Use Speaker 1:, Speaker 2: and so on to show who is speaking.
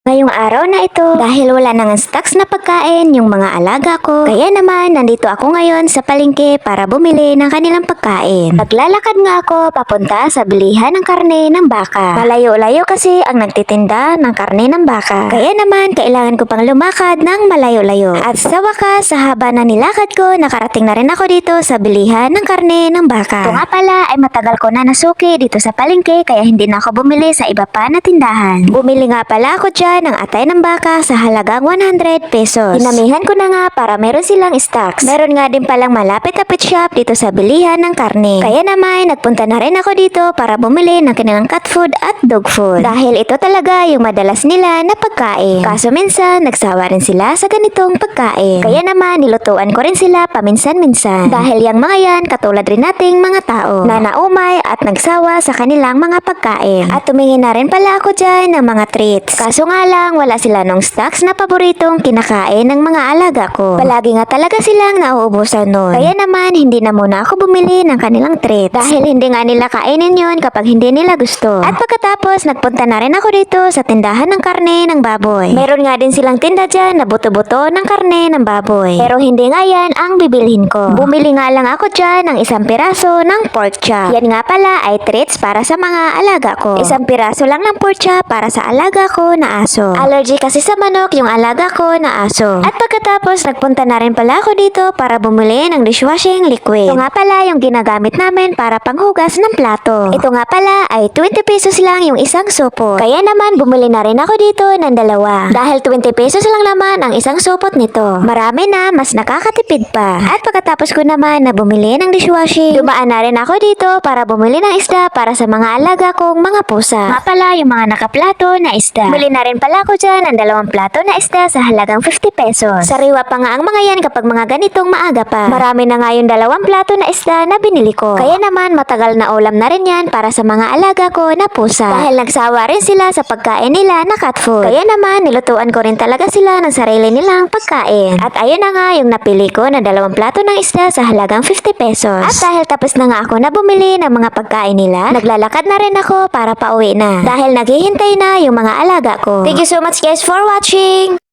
Speaker 1: Ngayong araw na ito, dahil wala nang stocks na pagkain yung mga alaga ko, kaya naman nandito ako ngayon sa palengke para bumili ng kanilang pagkain. Naglalakad nga ako papunta sa bilihan ng karne ng baka. Malayo-layo kasi ang nagtitinda ng karne ng baka. Kaya naman kailangan ko pang lumakad ng malayo-layo. At sa wakas, sa haba na nilakad ko, nakarating na rin ako dito sa bilihan ng karne ng baka. Ito nga pala ay matagal ko na nasuki dito sa palengke kaya hindi na ako bumili sa iba pa na tindahan. Bumili nga pala ako dyan ng atay ng baka sa halagang 100 pesos. Dinamihan ko na nga para meron silang stocks. Meron nga din palang malapit na pet shop dito sa bilihan ng karne. Kaya naman nagpunta na rin ako dito para bumili ng kanilang cat food at dog food. Dahil ito talaga yung madalas nila na pagkain. Kaso minsan nagsawa rin sila sa ganitong pagkain. Kaya naman nilutuan ko rin sila paminsan-minsan. Dahil yung mga yan katulad rin nating mga tao na naumay at nagsawa sa kanilang mga pagkain. At tumingin na rin pala ako dyan ng mga treats. Kaso nga lang wala sila nung stocks na paboritong kinakain ng mga alaga ko. Palagi nga talaga silang nauubusan nun. Kaya naman hindi na muna ako bumili ng kanilang treats. Dahil hindi nga nila kainin yun kapag hindi nila gusto. At pagkatapos nagpunta na rin ako dito sa tindahan ng karne ng baboy. Meron nga din silang tinda dyan na buto-buto ng karne ng baboy. Pero hindi nga yan ang bibilhin ko. Bumili nga lang ako dyan ng isang piraso ng pork chop. Yan nga pala ay treats para sa mga alaga ko. Isang piraso lang ng pork chop para sa alaga ko na aso. Allergy kasi sa manok yung alaga ko na aso. At pagkatapos nagpunta na rin pala ako dito para bumili ng dishwashing liquid. Ito nga pala yung ginagamit namin para panghugas ng plato. Ito nga pala ay 20 pesos lang yung isang supot. Kaya naman bumili na rin ako dito ng dalawa. Dahil 20 pesos lang naman ang isang supot nito. Marami na, mas nakakatipid pa. At pagkatapos ko naman na bumili ng dishwashing, dumaan na rin ako dito para bumili ng isda para sa mga alaga kong mga pusa. Nga pala yung mga nakaplato na isda. Bumili na rin pala ko dyan ang 2 plato na isda sa halagang 50 pesos. Sariwa pa nga ang mga yan kapag mga ganitong maaga pa. Marami na nga yung 2 plato na isda na binili ko. Kaya naman matagal na ulam na rin yan para sa mga alaga ko na pusa. Dahil nagsawa rin sila sa pagkain nila na cat food. Kaya naman nilutuan ko rin talaga sila ng sarili nilang pagkain. At ayun na nga yung napili ko na 2 plato ng isda sa halagang 50 pesos. At dahil tapos na nga ako na bumili ng mga pagkain nila, naglalakad na rin ako para pauwi na. Dahil naghihintay na yung mga alaga ko. Thank you so much guys for watching!